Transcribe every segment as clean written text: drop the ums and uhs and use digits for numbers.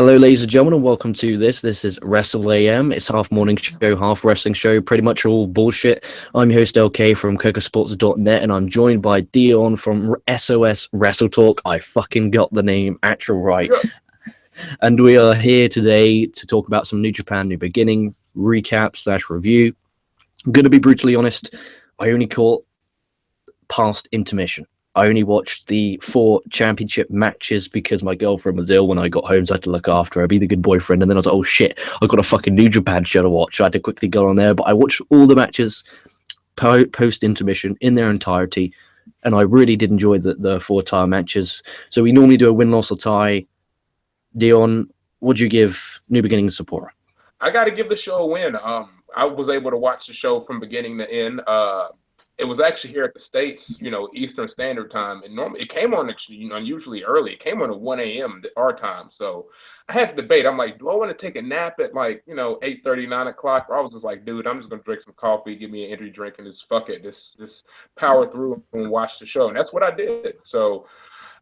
Hello, ladies and gentlemen, and welcome to this. This is Wrestle AM. It's half morning show, half wrestling show, pretty much all bullshit. I'm your host, LK from Kocosports.net, and I'm joined by Dion from SOS Wrestle Talk. I fucking got the name actual right. Yeah. And we are here today to talk about some New Japan New Beginning recap slash review. I'm going to be brutally honest. I only caught past intermission. I only watched the 4 championship matches because my girlfriend was ill when I got home, so I had to look after her, be the good boyfriend. And then I was like, oh shit, I've got a fucking New Japan show to watch. So I had to quickly go on there. But I watched all the matches post intermission in their entirety, and I really did enjoy the 4 tire matches. So we normally do a win, loss, or tie. Dion, would you give New Beginning Sapporo? I got to give the show a win. I was able to watch the show from beginning to end. It was actually here at the States, Eastern Standard Time, and normally it came on actually, unusually early. It came on at 1 a.m. our time, so I had to debate. I'm like, do I want to take a nap at 8:30, 9 o'clock? Or I was just like, dude, I'm just gonna drink some coffee, give me an energy drink, and just fuck it, just power through and watch the show, and that's what I did. So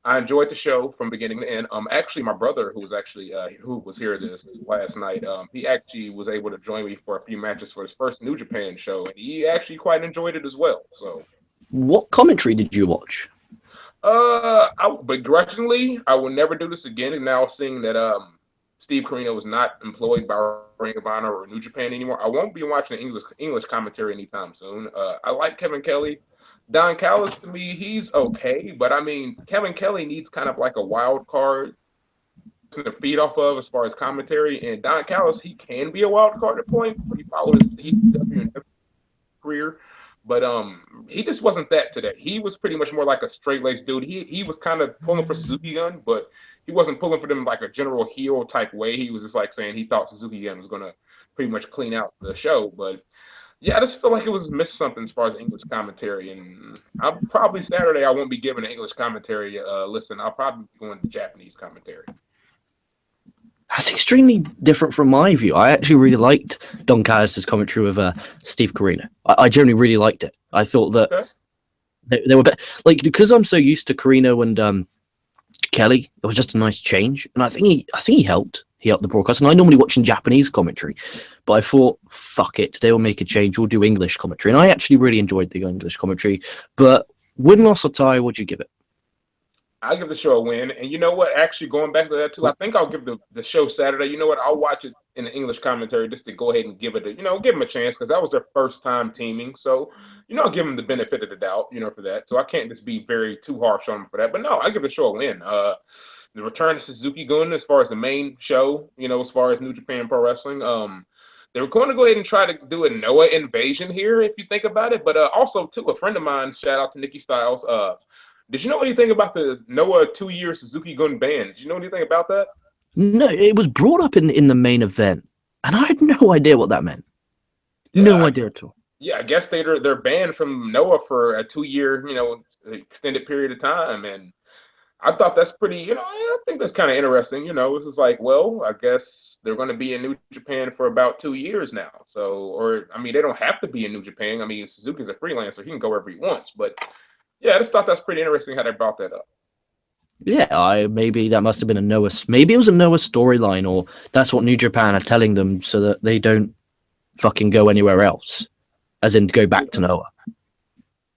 I enjoyed the show from beginning to end. Actually, my brother, who was here this last night, he actually was able to join me for a few matches for his first New Japan show, and he actually quite enjoyed it as well. So, What commentary did you watch? begrudgingly, I will never do this again. And now seeing that Steve Corino is not employed by Ring of Honor or New Japan anymore, I won't be watching English commentary anytime soon. I like Kevin Kelly. Don Callis, to me, he's okay, but I mean, Kevin Kelly needs kind of like a wild card to feed off of as far as commentary. And Don Callis, he can be a wild card at points. He followed his ECW and career, but he just wasn't that today. He was pretty much more like a straight laced dude. He was kind of pulling for Suzuki Gun, but he wasn't pulling for them like a general heel type way. He was just like saying he thought Suzuki Gun was gonna pretty much clean out the show, but yeah, I just feel like it was missed something as far as English commentary, and I'll probably Saturday I won't be giving an English commentary. Listen, I'll probably be going to Japanese commentary. That's extremely different from my view. I actually really liked Don Callis' commentary with Steve Corino. I generally really liked it. I thought that Okay. they were better. Like, because I'm so used to Corino and Kelly, it was just a nice change, and I think he helped. He helped the broadcast, and I normally watch in Japanese commentary, but I thought, fuck it, they will make a change. We'll do English commentary, and I actually really enjoyed the English commentary. But win, loss, or tie, what'd you give it? I'll give the show a win. And you know what? Actually, going back to that too, I think I'll give the show Saturday. You know what? I'll watch it in the English commentary just to go ahead and give it give them a chance because that was their first time teaming. So, I'll give them the benefit of the doubt, for that. So I can't just be very too harsh on them for that. But no, I give the show a win. The return of Suzuki Gun as far as the main show, as far as New Japan Pro Wrestling. They were going to go ahead and try to do a Noah invasion here, if you think about it. But also, too, a friend of mine, shout out to Nikki Styles, did you know anything about the Noah 2-year Suzuki Gun ban? Did you know anything about that? No, it was brought up in the main event, and I had no idea what that meant. No Yeah, idea at all. I guess they're banned from Noah for a 2-year, extended period of time, and I thought that's pretty, I think that's kind of interesting. This is like, well, I guess they're going to be in New Japan for about 2 years now. So, or I mean, they don't have to be in New Japan. I mean, Suzuki's a freelancer; he can go wherever he wants. But yeah, I just thought that's pretty interesting how they brought that up. Yeah, maybe that must have been a Noah. Maybe it was a Noah storyline, or that's what New Japan are telling them so that they don't fucking go anywhere else, as in go back to Noah.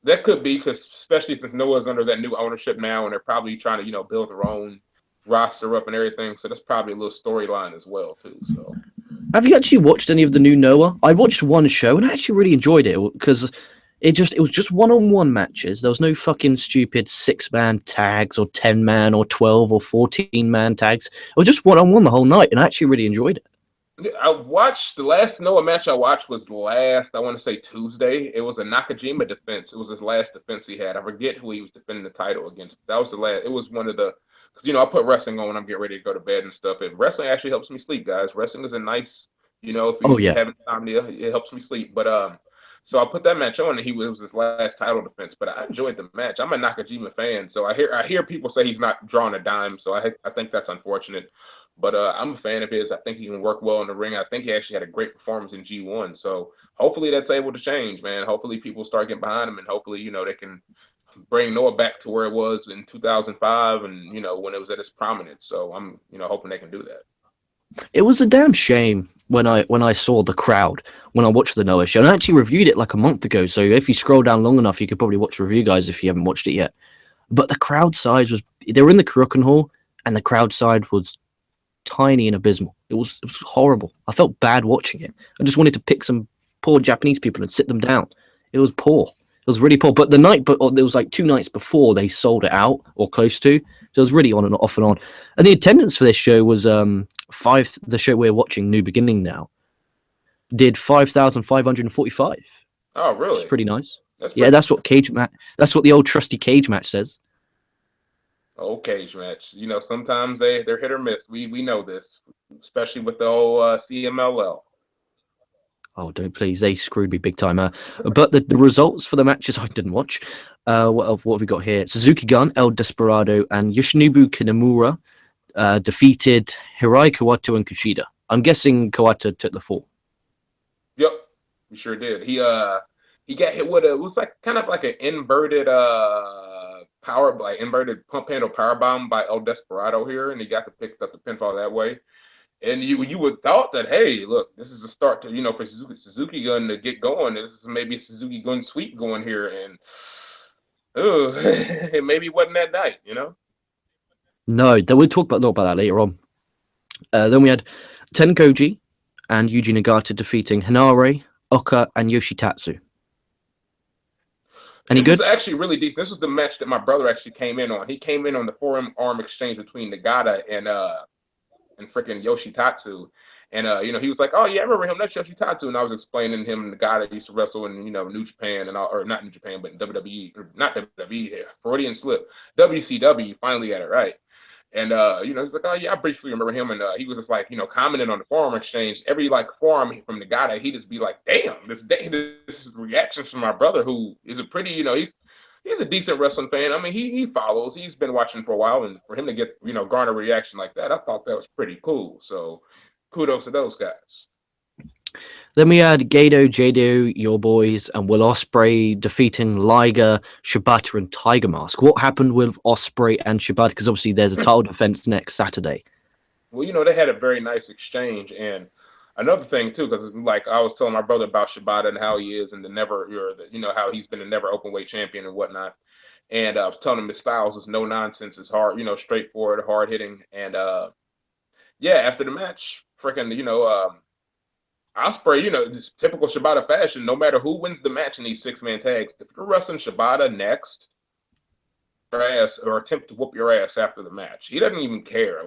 That could be because, especially since Noah's under that new ownership now, and they're probably trying to, build their own roster up and everything. So that's probably a little storyline as well, too. So Have you actually watched any of the new Noah? I watched one show and I actually really enjoyed it because it was just one-on-one matches. There was no fucking stupid 6-man tags or 10-man or 12 or 14-man tags. It was just one-on-one the whole night, and I actually really enjoyed it. I watched the last Noah match I watched was last, I want to say Tuesday. It was a Nakajima defense. It was his last defense he had. I forget who he was defending the title against. That was the last. It was one of the, because, I put wrestling on when I'm getting ready to go to bed and stuff. And wrestling actually helps me sleep, guys. Wrestling is a nice, if Oh, you yeah. have insomnia, it helps me sleep. But so I put that match on, and it was his last title defense. But I enjoyed the match. I'm a Nakajima fan, so I hear people say he's not drawing a dime. So I think that's unfortunate. But I'm a fan of his. I think he can work well in the ring. I think he actually had a great performance in G1. So hopefully that's able to change, man. Hopefully people start getting behind him, and hopefully they can bring Noah back to where it was in 2005, and when it was at its prominence. So I'm hoping they can do that. It was a damn shame when I saw the crowd when I watched the Noah show. And I actually reviewed it like a month ago. So if you scroll down long enough, you could probably watch the review, guys, if you haven't watched it yet. But the crowd size was they were in the Kurokan Hall, and the crowd size was tiny and abysmal. It was horrible. I felt bad watching it. I just wanted to pick some poor Japanese people and sit them down. It was poor. It was really poor. But there was like 2 nights before they sold it out or close to. So it was really on and off and on. And the attendance for this show was five. The show we're watching, New Beginning now, did 5,545. Oh, Which is really? pretty nice. That's Yeah, pretty. that's what cage match. That's what the old trusty cage match says. Oh, cage match. Sometimes they're hit or miss. We know this, especially with the old CMLL. Oh, don't please. They screwed me big time. But the results for the matches I didn't watch. What have we got here? Suzuki Gun, El Desperado, and Yoshinobu Kinemura defeated Hirai Kawato and Kushida. I'm guessing Kawato took the fall. Yep, he sure did. He got hit with it was like kind of like an inverted inverted pump handle power bomb by El Desperado here, and he got to pick up the pinfall that way. And you would thought that, hey, look, this is a start to for Suzuki Gun to get going. This is maybe a Suzuki Gun sweep going here, and it maybe wasn't that night. No, we'll talk about that later on. Then we had Tenkoji and Yuji Nagata defeating Hinare, Oka, and Yoshitatsu. Any good? This was actually really deep. This was the match that my brother actually came in on. He came in on the forearm exchange between Nagata and freaking Yoshitatsu. And he was like, "Oh yeah, I remember him. That's Yoshitatsu." And I was explaining him Nagata used to wrestle in New Japan or not New Japan, but WWE or not WWE here. Freudian slip. WCW finally got it right. And he's like, "Oh yeah, I briefly remember him." And he was just like, commenting on the forum exchange. Every forum from Nagata, he'd just be like, "Damn, this is reactions from my brother, who is a pretty, he's a decent wrestling fan. I mean, he follows. He's been watching for a while, and for him to get garner a reaction like that, I thought that was pretty cool. So, kudos to those guys." Then we had Gedo, Jado, Your Boys, and Will Ospreay defeating Liger, Shibata, and Tiger Mask. What happened with Ospreay and Shibata? Because obviously there's a title defense next Saturday. Well, they had a very nice exchange, and another thing too, because I was telling my brother about Shibata and how he is, and how he's been a never open weight champion and whatnot. And I was telling him his styles is no nonsense, is hard, straightforward, hard hitting, and after the match, freaking, Ospreay, this typical Shibata fashion, no matter who wins the match in these 6-man tags, if you're wrestling Shibata next, your ass or attempt to whoop your ass after the match. He doesn't even care.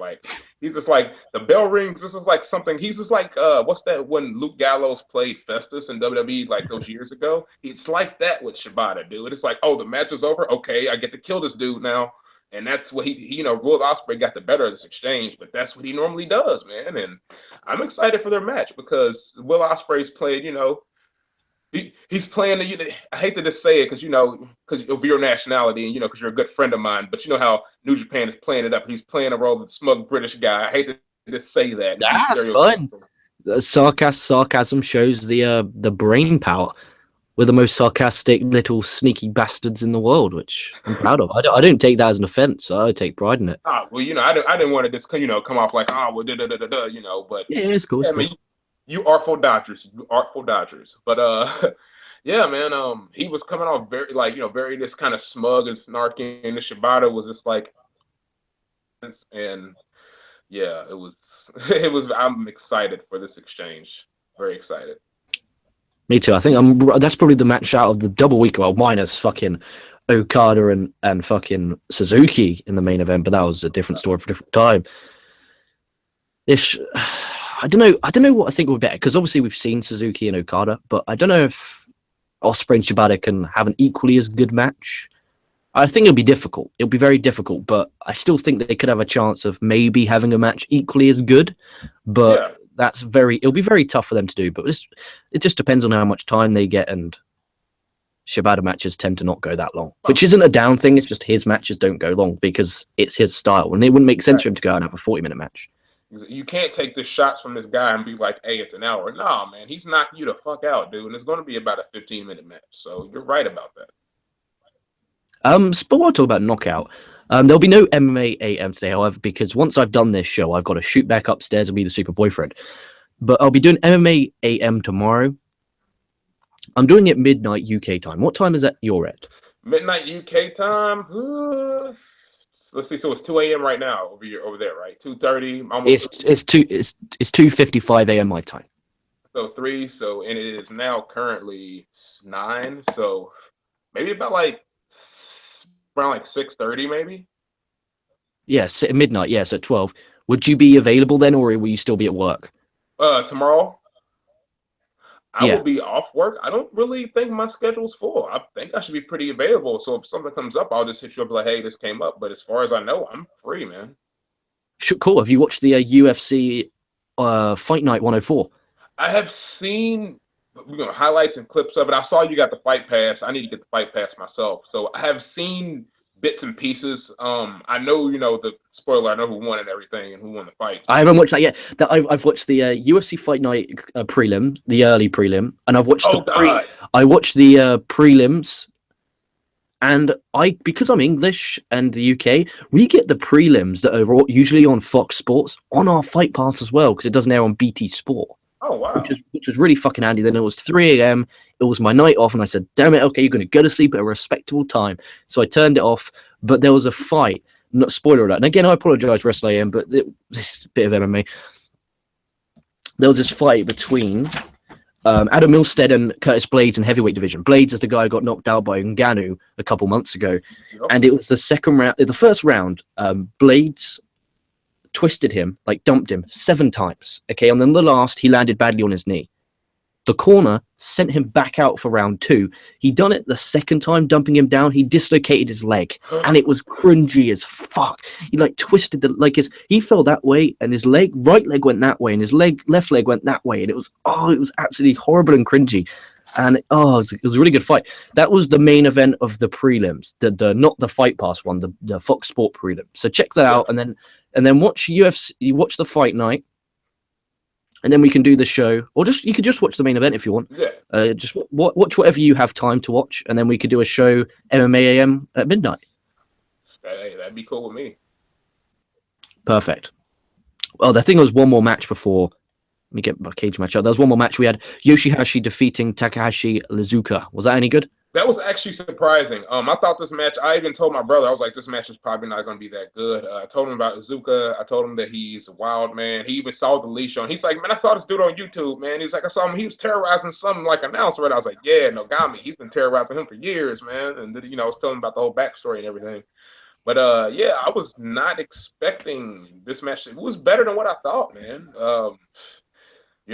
He's just like, the bell rings, this is like something, he's just like, what's that when Luke Gallows played Festus in WWE those years ago? It's like that with Shibata, dude. It's like, oh, the match is over? Okay, I get to kill this dude now. And that's what Will Ospreay got the better of this exchange, but that's what he normally does, man. And I'm excited for their match because Will Ospreay's played, he's playing I hate to just say it because of your nationality and because you're a good friend of mine, but you know how New Japan is playing it up. He's playing a role of the smug British guy. I hate to just say that. That's fun. Sarcasm shows the brain power. We're the most sarcastic little sneaky bastards in the world, which I'm proud of. I don't take that as an offense. I take pride in it. Well, I didn't want to just come off like, oh, well, but yeah, it's cool. Yeah, I mean, you artful dodgers, but yeah, man, he was coming off very very just kind of smug and snarky, and the Shibata was just like, and yeah, it was I'm excited for this exchange, very excited. Me too. I think that's probably the match out of the double week, well, minus fucking Okada and fucking Suzuki in the main event, but that was a different story for a different time. I don't know what I think would be better, because obviously we've seen Suzuki and Okada, but I don't know if Ospreay and Shibata can have an equally as good match. I think it'll be difficult. It'll be very difficult, but I still think that they could have a chance of maybe having a match equally as good. But yeah, it'll be very tough for them to do. But it just depends on how much time they get, and Shibata matches tend to not go that long, which isn't a down thing. It's just his matches don't go long because it's his style, and it wouldn't make sense for him to go out and have a 40-minute match. You can't take the shots from this guy and be like, hey, it's an hour. No, man, he's knocking you the fuck out, dude. And it's going to be about a 15-minute match. So you're right about that. But I want to talk about knockout. There'll be no MMA AM today, however, because once I've done this show, I've got to shoot back upstairs and be the super boyfriend. But I'll be doing MMA AM tomorrow. I'm doing it midnight UK time. What time is that your end? Midnight UK time. Let's see. So it's 2 a.m. right now over there, right? 2:30. Almost. It's 2:55 a.m. my time. So 3. So and it is now currently 9. So maybe about like around like 6:30, maybe. Yes, at midnight. Yes, at 12. Would you be available then, or will you still be at work? Tomorrow. I Yeah. will be off work. I don't really think my schedule's full. I think I should be pretty available. So if something comes up, I'll just hit you up like, hey, this came up. But as far as I know, I'm free, man. Cool. Have you watched the UFC Fight Night 104? I have seen highlights and clips of it. I saw you got the Fight Pass. I need to get the Fight Pass myself. So I have seen bits and pieces. I know, the spoiler. I know who won and everything and who won the fight. I haven't watched that yet. I've watched the UFC Fight Night prelim, the early prelim, and I've watched I watched the prelims, and because I'm English and the UK, we get the prelims that are usually on Fox Sports on our Fight Pass as well because it doesn't air on BT Sport. Oh wow! Which was really fucking handy. Then it was 3 a.m. It was my night off, and I said, "Damn it, okay, you're going to go to sleep at a respectable time." So I turned it off, but there was a fight. Not spoiler alert. And again, I apologize, Wrestle AM, but this is a bit of MMA. There was this fight between Adam Milstead and Curtis Blades in heavyweight division. Blades is the guy who got knocked out by Ngannou a couple months ago, and it was the second round. The first round, Blades twisted him, like dumped him 7 times. Okay, and then the last, he landed badly on his knee. The corner sent him back out for round 2. He done it the second time, dumping him down. He dislocated his leg, and it was cringy as fuck. He like twisted he fell that way, and his right leg went that way, and his left leg went that way, and it was absolutely horrible and cringy. And it was a really good fight. That was the main event of the prelims, the not the Fight Pass one, the Fox Sport prelim. So check that out, and then watch UFC. You watch the Fight Night. And then we can do the show, or you could just watch the main event if you want. Yeah. Just watch whatever you have time to watch, and then we could do a show MMA AM at midnight. Hey, that'd be cool with me. Perfect. Well, I think there was one more match before. Let me get my cage match up. There was one more match. We had Yoshihashi defeating Takahashi Lizuka. Was that any good? That was actually surprising. I thought this match, I even told my brother, I was like, this match is probably not going to be that good. I told him about Izuka. I told him that he's a wild man. He even saw the leash on. He's like, man, I saw this dude on YouTube, man. He's like, I saw him. He was terrorizing some like announcer. And I was like, yeah, Nogami. He's been terrorizing him for years, man. And then, I was telling him about the whole backstory and everything. But, yeah, I was not expecting this match. It was better than what I thought, man.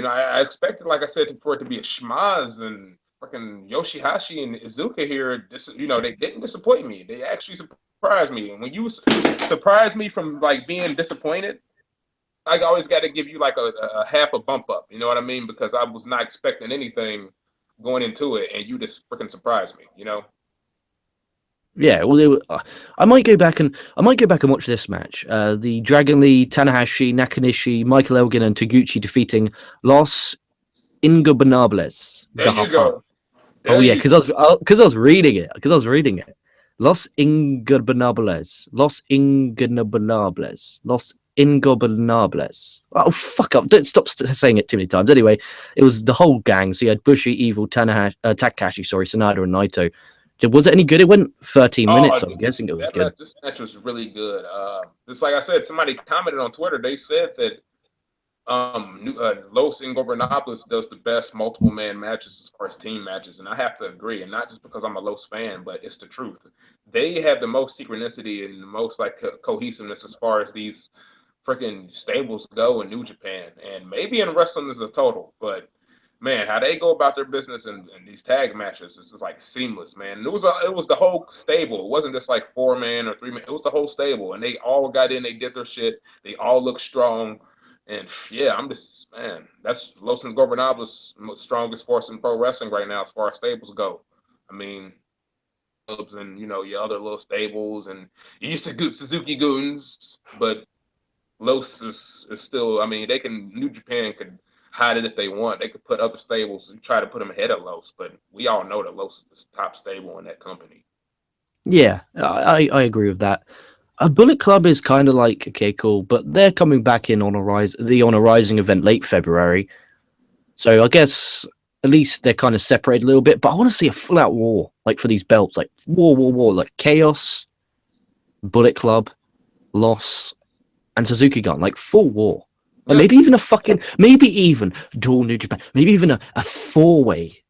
I expected, like I said, for it to be a schmaz, and fucking Yoshihashi and Izuka here, they didn't disappoint me. They actually surprised me. And when you surprise me from like being disappointed, I always got to give you like a half a bump up. You know what I mean? Because I was not expecting anything going into it, and you just freaking surprised me. Yeah, well, I might go back and watch this match. The Dragon Lee, Tanahashi, Nakanishi, Michael Elgin, and Taguchi defeating Los Ingobernables. There you go. Because I was reading it. Los Ingobernables. Oh, fuck up. Don't stop saying it too many times. Anyway, it was the whole gang. So you had Bushi, Evil, Takahashi, Sanada, and Naito. Was it any good? It went 13 minutes. I'm guessing it was good. This match was really good. Just like I said, somebody commented on Twitter. They said that Los Ingobernables does the best multiple man matches as far as team matches, and I have to agree. And not just because I'm a Los fan, but it's the truth. They have the most synchronicity and the most like cohesiveness as far as these freaking stables go in New Japan, and maybe in wrestling as a total. But man, how they go about their business in these tag matches is just like seamless, man. And it was the whole stable. It wasn't just like 4-man or 3-man. It was the whole stable, and they all got in. They did their shit. They all looked strong. And yeah, that's Los Ingobernables' strongest force in pro wrestling right now as far as stables go. I mean, and your other little stables, and you used to do Suzuki Goons, but Los is still. I mean, New Japan could hide it if they want. They could put other stables and try to put them ahead of Los, but we all know that Los is the top stable in that company. Yeah, I agree with that. A Bullet Club is kind of like, okay, cool, but they're coming back in on the On a Rising event late February. So I guess at least they're kind of separated a little bit. But I want to see a full out war, like for these belts, like war, like K.E.S, Bullet Club, Loss, and Suzuki Gun, like full war. Like maybe even dual New Japan, maybe even a 4-way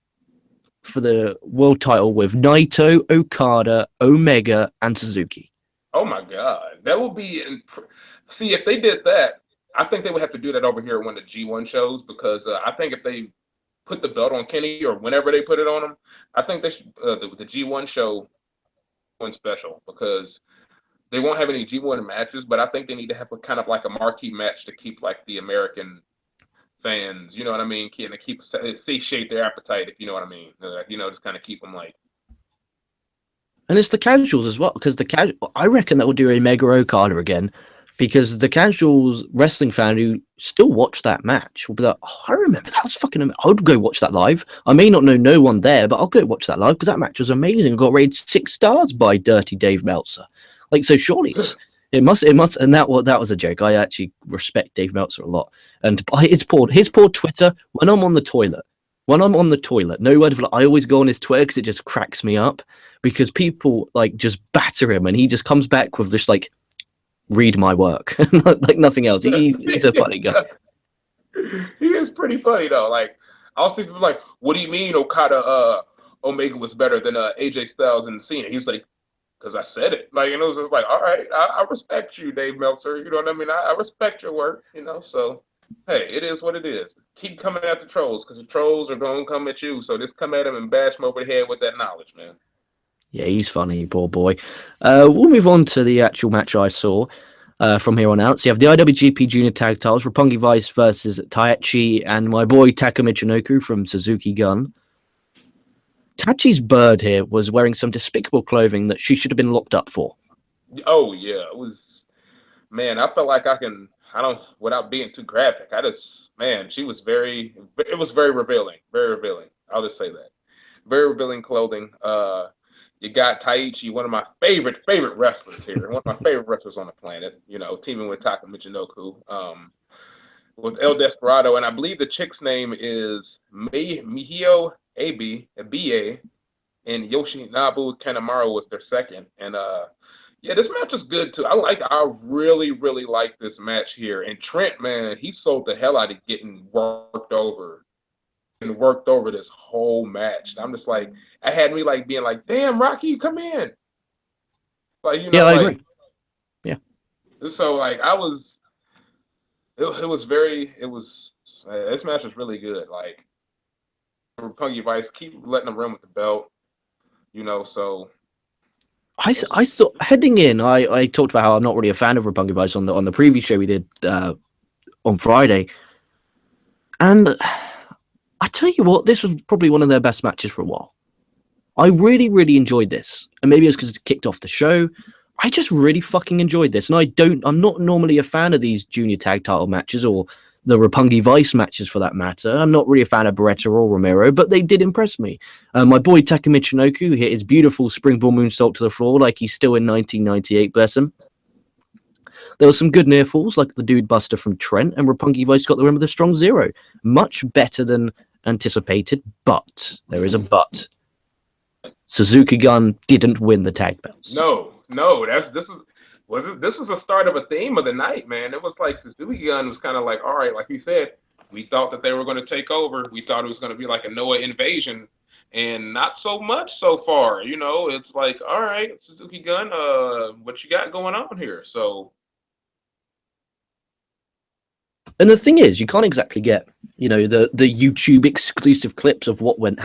for the world title with Naito, Okada, Omega, and Suzuki. Oh my God, that would be. See, if they did that, I think they would have to do that over here at one of the G1 shows because I think if they put the belt on Kenny or whenever they put it on him, I think they should the G1 show one special because they won't have any G1 matches, but I think they need to have a kind of like a marquee match to keep like the American fans, you know what I mean, to keep satiate their appetite, if you know what I mean, just kind of keep them like. And it's the casuals as well, because I reckon that will do a Mega Okada again, because the casuals wrestling fan who still watch that match will be like, oh, I remember that was fucking amazing. I would go watch that live. I may not know no one there, but I'll go watch that live because that match was amazing. Got rated 6 stars by Dirty Dave Meltzer. Like, so surely it must, and that was a joke. I actually respect Dave Meltzer a lot, and his poor Twitter when I'm on the toilet. No word of I always go on his Twitter because it just cracks me up because people like just batter him and he just comes back with just like, read my work, like nothing else. He's a funny guy. He is pretty funny though. Like I'll see people like, what do you mean Okada Omega was better than AJ Styles and Cena? He's like, because I said it. Like, it was just like, all right, I respect you, Dave Meltzer. You know what I mean? I respect your work. So hey, it is what it is. Keep coming at the trolls because the trolls are going to come at you. So just come at them and bash them over the head with that knowledge, man. Yeah, he's funny, poor boy. We'll move on to the actual match I saw from here on out. So you have the IWGP Junior Tag Titles, Roppongi Vice versus Taichi and my boy Taka Michinoku from Suzuki Gun. Tachi's bird here was wearing some despicable clothing that she should have been locked up for. Oh, yeah. It was, man, I felt like without being too graphic, she was it was very revealing. Very revealing. I'll just say that. Very revealing clothing. You got Taichi, one of my favorite wrestlers here, one of my favorite wrestlers on the planet, teaming with Taka Michinoku, with El Desperado, and I believe the chick's name is Mihio Abe, and Yoshinabu Kanemaru was their second. And this match was good too. I really, really like this match here. And Trent, man, he sold the hell out of getting worked over this whole match. I'm just like, it had me like being like, damn, Rocky, come in. Like, I agree. Yeah. So like this match was really good. Like, Roppongi Vice, keep letting them run with the belt, so. I thought heading in, I talked about how I'm not really a fan of Roppongi Vice on the preview show we did on Friday. And I tell you what, this was probably one of their best matches for a while. I really, really enjoyed this. And maybe it was because it kicked off the show. I just really fucking enjoyed this. And I'm not normally a fan of these junior tag title matches or the Roppongi Vice matches for that matter. I'm not really a fan of Beretta or Romero, but they did impress me. My boy Taka Michinoku hit his beautiful springboard moonsault to the floor like he's still in 1998, bless him. There were some good near falls like the Dude Buster from Trent, and Roppongi Vice got the win with a strong 0. Much better than anticipated, but there is a but. Suzuki Gun didn't win the tag belts. No, this was the start of a theme of the night, man. It was like Suzuki Gun was kind of like, all right, like you said, we thought that they were going to take over. We thought it was going to be like a Noah invasion, and not so much so far. It's like, all right, Suzuki Gun, what you got going on here? So. And the thing is, you can't exactly get, the YouTube exclusive clips of what went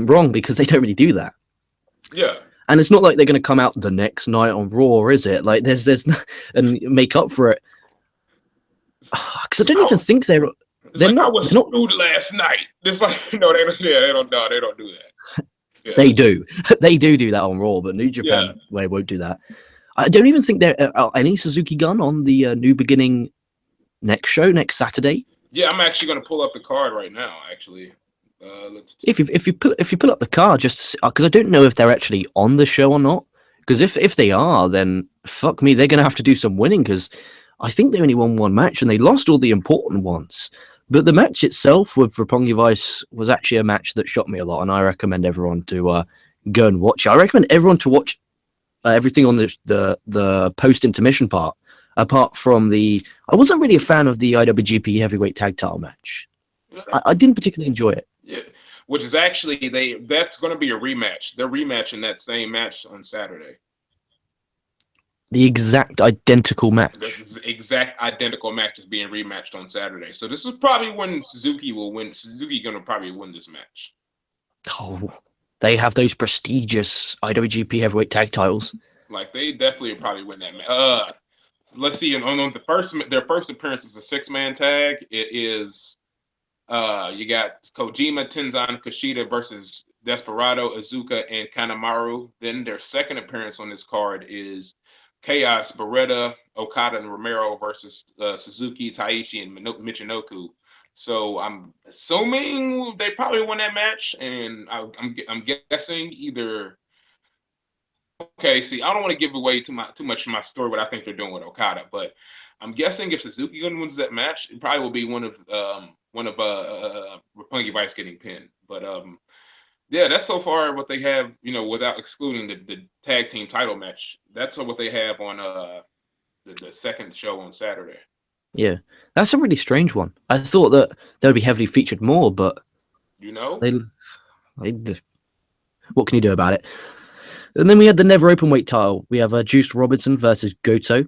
wrong because they don't really do that. Yeah. And it's not like they're going to come out the next night on Raw, is it? Like there's and make up for it. Because I don't even think they're not. I was screwed last night. It's like they don't do that. Yeah. They do. They do that on Raw, but New Japan won't do that. I don't even think there are any Suzuki Gun on the New Beginning next Saturday. Yeah, I'm actually going to pull up the card right now. Actually, if you pull up the card, just because I don't know if they're actually on the show or not. Because if they are, then fuck me, they're going to have to do some winning because I think they only won one match and they lost all the important ones. But the match itself with Roppongi Vice was actually a match that shocked me a lot, and I recommend everyone to go and watch it. I recommend everyone to watch everything on the post intermission part. Apart from I wasn't really a fan of the IWGP Heavyweight Tag Title match. I didn't particularly enjoy it. Yeah, which is actually that's going to be a rematch. They're rematching that same match on Saturday. The exact identical match. The exact identical match is being rematched on Saturday. So this is probably when Suzuki will win. Suzuki's going to probably win this match. Oh, they have those prestigious IWGP Heavyweight Tag Titles. Like, they definitely will probably win that match. Let's see. On their first appearance is a 6-man tag. It is you got Kojima, Tenzan, Kushida versus Desperado, Iizuka, and Kanemaru. Then their second appearance on this card is K.E.S, Beretta, Okada, and Romero versus Suzuki, Taichi, and Michinoku. So I'm assuming they probably won that match, and I'm guessing either. Okay, see, I don't want to give away too much of my story what I think they're doing with Okada, but I'm guessing if Suzuki wins that match, it probably will be one of Roppongi Vice getting pinned. But yeah, that's so far what they have, without excluding the tag team title match. That's what they have on the second show on Saturday. Yeah, that's a really strange one. I thought that they would be heavily featured more, but what can you do about it? And then we had the never open weight title. We have Juice Robinson versus Goto.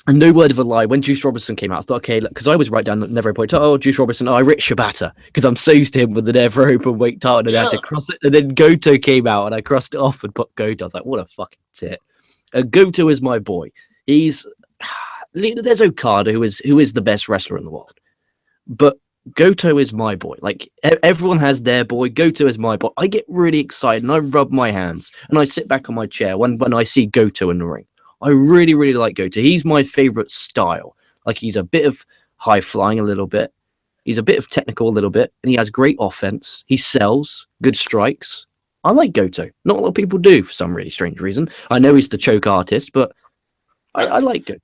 And no word of a lie, when Juice Robinson came out, I thought, okay, because I always write down the never open weight title, Juice Robinson, I writ Shibata, because I'm so used to him with the never open weight title, and I had to cross it. And then Goto came out, and I crossed it off and put Goto. I was like, what a fucking tit. Goto is my boy. There's Okada, who is the best wrestler in the world. But Goto is my boy. Like, everyone has their boy. Goto is my boy. I get really excited, and I rub my hands, and I sit back on my chair when I see Goto in the ring. I really, really like Goto. He's my favorite style. Like, he's a bit of high flying a little bit. He's a bit of technical a little bit. And he has great offense. He sells good strikes. I like Goto. Not a lot of people do for some really strange reason. I know he's the choke artist, but I like Goto.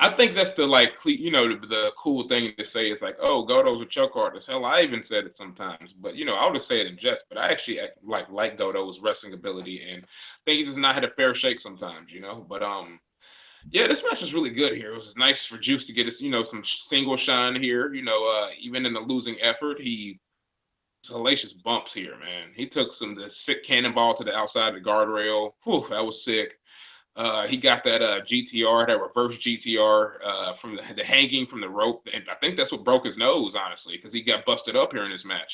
I think that's the cool thing to say is like, oh, Goto's a choke artist. Hell, I even said it sometimes, but I'll just say it in jest. But I actually like Goto's wrestling ability, and I think he does not have a fair shake sometimes, But yeah, this match was really good here. It was nice for Juice to get his, some single shine here. Even in the losing effort, he hellacious bumps here, man. He took the sick cannonball to the outside of the guardrail. Whew, that was sick. He got that GTR, that reverse GTR from the hanging from the rope, and I think that's what broke his nose, honestly, because he got busted up here in this match.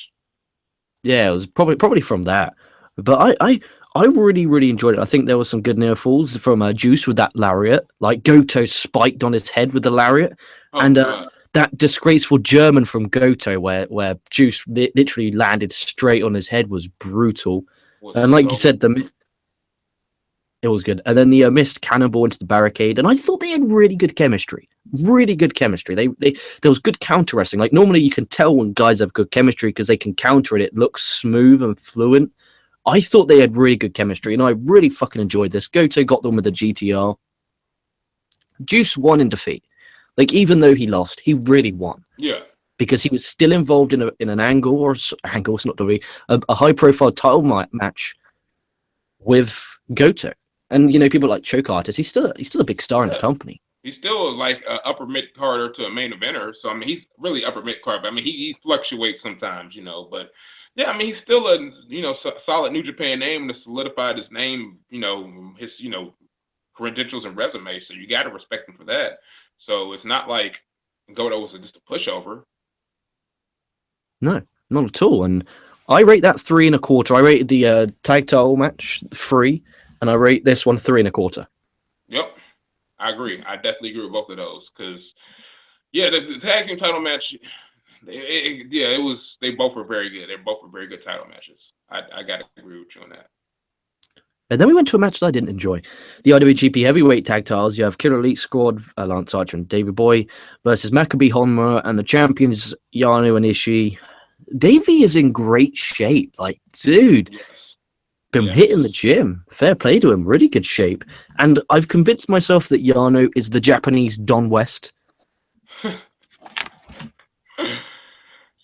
Yeah, it was probably from that. But I really, really enjoyed it. I think there was some good near falls from Juice with that lariat. Like, Goto spiked on his head with the lariat, and that disgraceful German from Goto, where Juice literally landed straight on his head, was brutal. And like you said, it was good. And then the missed cannonball into the barricade. And I thought they had really good chemistry. Really good chemistry. There was good counter wrestling. Like, normally you can tell when guys have good chemistry because they can counter it. It looks smooth and fluent. I thought they had really good chemistry, and I really fucking enjoyed this. Goto got them with the GTR. Juice won in defeat. Like, even though he lost, he really won. Yeah. Because he was still involved in an angle, it's not really a high-profile title match with Goto. And, people like choke artists, he's still a big star in the company. He's still like upper mid-carder to a main eventer. So, I mean, he's really upper mid-card. I mean, he fluctuates sometimes, but yeah, I mean, he's still a, solid New Japan name to solidify his name, his, credentials and resume. So you got to respect him for that. So it's not like Goto was just a pushover. No, not at all. And I rate that 3 1/4. I rated the tag title match 3. And I rate this one 3 1/4. Yep, I agree. I definitely agree with both of those because, yeah, the tag team title match, it was. They both were very good. They both were very good title matches. I got to agree with you on that. And then we went to a match that I didn't enjoy. The IWGP Heavyweight Tag Titles. You have Killer Elite Squad, Lance Archer and Davey Boy versus Maccabee Honma and the champions Yano and Ishii. Davey is in great shape. Like, dude. Yes. been hitting the gym. Fair play to him. Really good shape. And I've convinced myself that Yano is the Japanese Don West.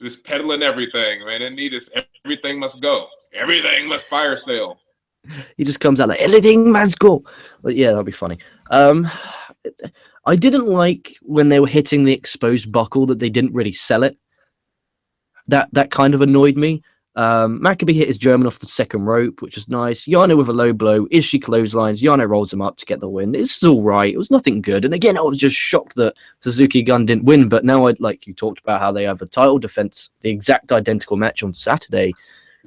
Just peddling everything, man. And need is everything must go. Everything must fire sale. He just comes out like, everything must go. But yeah, that'll be funny. I didn't like when they were hitting the exposed buckle that they didn't really sell it. That kind of annoyed me. Maccabee hit his German off the second rope, which is nice. Yano with a low blow. Ishii clotheslines. Yano rolls him up to get the win. This is all right. It was nothing good. And again, I was just shocked that Suzuki Gun didn't win. But now, like you talked about how they have a title defense, the exact identical match on Saturday.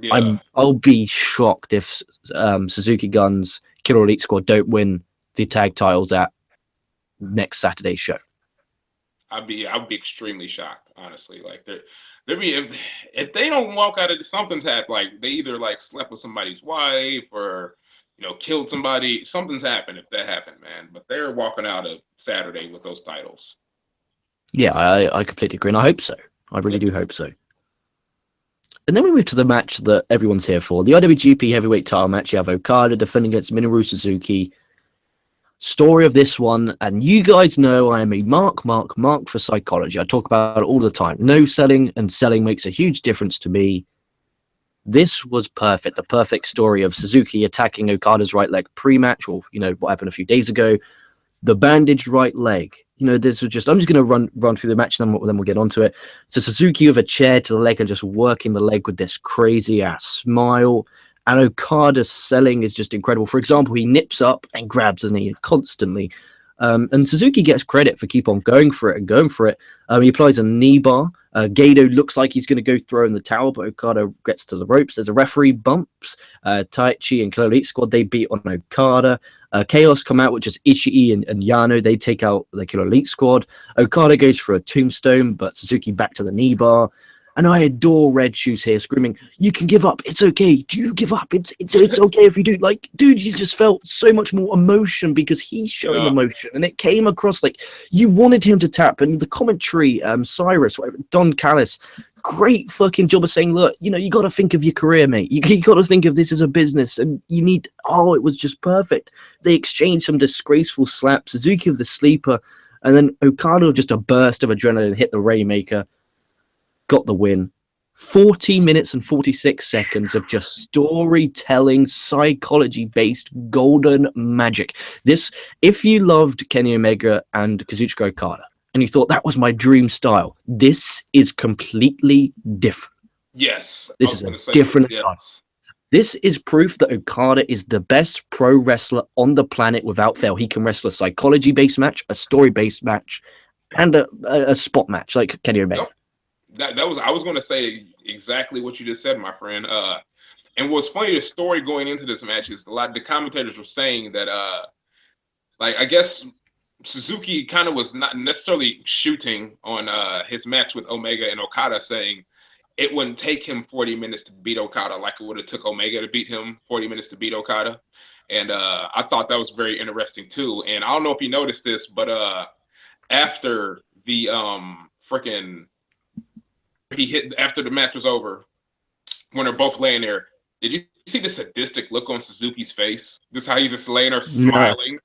Yeah. I'll be shocked if Suzuki Gun's Killer Elite Squad don't win the tag titles at next Saturday's show. I'd be extremely shocked, honestly. Like if they don't walk out of it, something's happened. Like they either like slept with somebody's wife or killed somebody. Something's happened if that happened, man. But they're walking out of Saturday with those titles. Yeah, I completely agree, and I hope so. I really do hope so. And then we move to the match that everyone's here for. The IWGP Heavyweight title match. You have Okada defending against Minoru Suzuki. Story of this one, and you guys know I am a mark for psychology. I talk about it all the time. No selling, and selling makes a huge difference to me. This was perfect. The perfect story of Suzuki attacking Okada's right leg pre-match, or, what happened a few days ago. The bandaged right leg. This was just... I'm just going to run through the match, and then we'll get onto it. So Suzuki with a chair to the leg and just working the leg with this crazy-ass smile. And Okada's selling is just incredible. For example, he nips up and grabs the knee constantly. And Suzuki gets credit for keep on going for it. He applies a knee bar. Gedo looks like he's going to go throw in the towel, but Okada gets to the ropes. There's a referee bumps. Taichi and Killer Elite Squad, they beat on Okada. K.E.S come out, which is Ishii and Yano. They take out the Killer Elite Squad. Okada goes for a tombstone, but Suzuki back to the knee bar. And I adore Red Shoes here screaming, "You can give up. It's okay. Do you give up? It's okay if you do." Like, dude, you just felt so much more emotion because he's showing emotion. And it came across like you wanted him to tap. And the commentary, Cyrus, Don Callis, great fucking job of saying, look, you got to think of your career, mate. You got to think of this as a business. And you need, it was just perfect. They exchanged some disgraceful slaps. Suzuki with the sleeper. And then Okada with just a burst of adrenaline hit the Rainmaker. Got the win. 40 minutes and 46 seconds of just storytelling, psychology-based golden magic. This, if you loved Kenny Omega and Kazuchika Okada, and you thought that was my dream style, this is completely different. Yes. This is a different style. This is proof that Okada is the best pro wrestler on the planet without fail. He can wrestle a psychology-based match, a story-based match, and a spot match like Kenny Omega. Yep. I was going to say exactly what you just said, my friend. And what's funny, the story going into this match is the commentators were saying that, I guess Suzuki kind of was not necessarily shooting on his match with Omega and Okada, saying it wouldn't take him 40 minutes to beat Okada like it would have took Omega to beat him 40 minutes to beat Okada. And I thought that was very interesting too. And I don't know if you noticed this, but after the after the match was over, when they're both laying there, did you see the sadistic look on Suzuki's face? Just how he's just laying there smiling.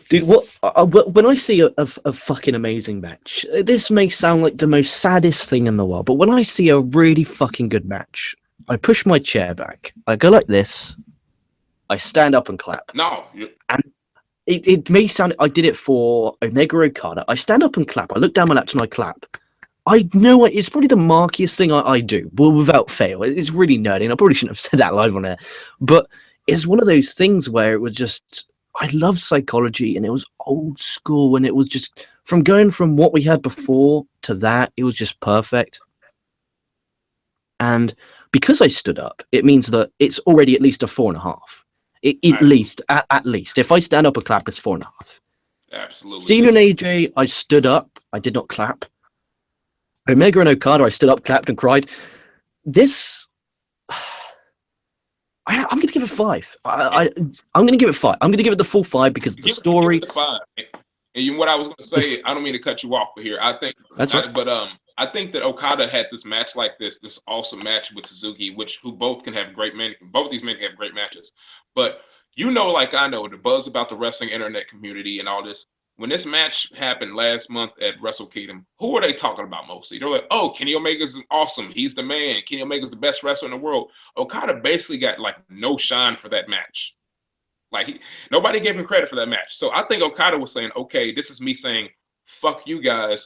Dude, when I see a fucking amazing match, this may sound like the most saddest thing in the world, but when I see a really fucking good match, I push my chair back, I go like this, I stand up and clap. And it may sound, I did it for Omega Okada. I stand up and clap. I look down my laps and I clap. I know it's probably the markiest thing I do, but without fail. It's really nerdy, and I probably shouldn't have said that live on air. But it's one of those things where it was just, I love psychology, and it was old school, and it was just, from going from what we had before to that, it was just perfect. And because I stood up, it means that it's already at least a 4.5. At least. If I stand up and clap, it's 4.5. Absolutely. Cena and AJ, I stood up. I did not clap. Omega and Okada, I stood up, clapped, and cried. This, I'm going to give it 5. I'm going to give it 5. I'm going to give it the full 5 because of the story. And what I was going to say, I don't mean to cut you off here. I think, that's right. But I think that Okada had this match like this awesome match with Suzuki, who both can have great men. Both these men can have great matches. But you know, like I know, the buzz about the wrestling internet community and all this. When this match happened last month at Wrestle Kingdom, who are they talking about mostly? They're like, oh, Kenny Omega's awesome. He's the man. Kenny Omega's the best wrestler in the world. Okada basically got like no shine for that match. Like nobody gave him credit for that match. So I think Okada was saying, okay, this is me saying, fuck you guys.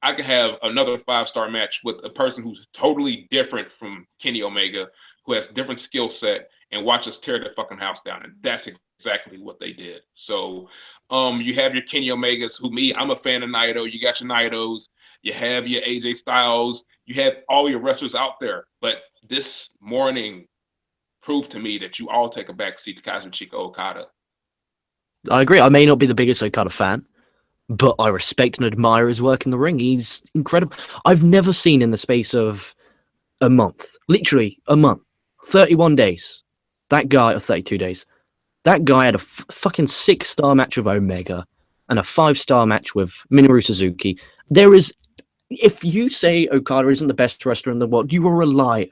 I could have another 5-star match with a person who's totally different from Kenny Omega, who has different skill set, and watch us tear the fucking house down. And that's exactly what they did. So you have your Kenny Omegas, I'm a fan of Naito. You got your Naitos. You have your AJ Styles. You have all your wrestlers out there. But this morning proved to me that you all take a back seat to Kazuchika Okada. I agree. I may not be the biggest Okada fan, but I respect and admire his work in the ring. He's incredible. I've never seen in the space of a month, literally a month, 31 days, that guy, or 32 days, that guy had a fucking 6-star match with Omega and a 5-star match with Minoru Suzuki. If you say Okada isn't the best wrestler in the world, you are a liar.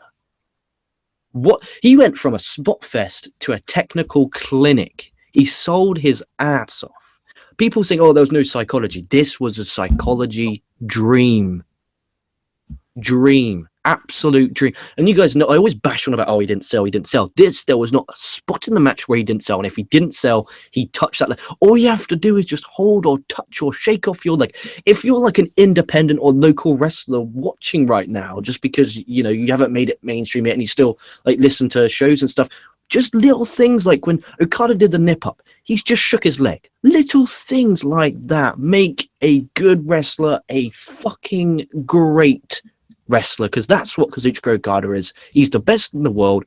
What he went from a spot fest to a technical clinic. He sold his ass off. People think, oh, there was no psychology. This was a psychology dream. Absolute dream. And you guys know, I always bash on about, oh, he didn't sell. There was not a spot in the match where he didn't sell. And if he didn't sell, he touched that leg. All you have to do is just hold or touch or shake off your leg. If you're like an independent or local wrestler watching right now, just because, you haven't made it mainstream yet and you still like listen to shows and stuff, just little things like when Okada did the nip up, he's just shook his leg. Little things like that make a good wrestler a fucking great wrestler, because that's what Kazuchika Okada is. He's the best in the world,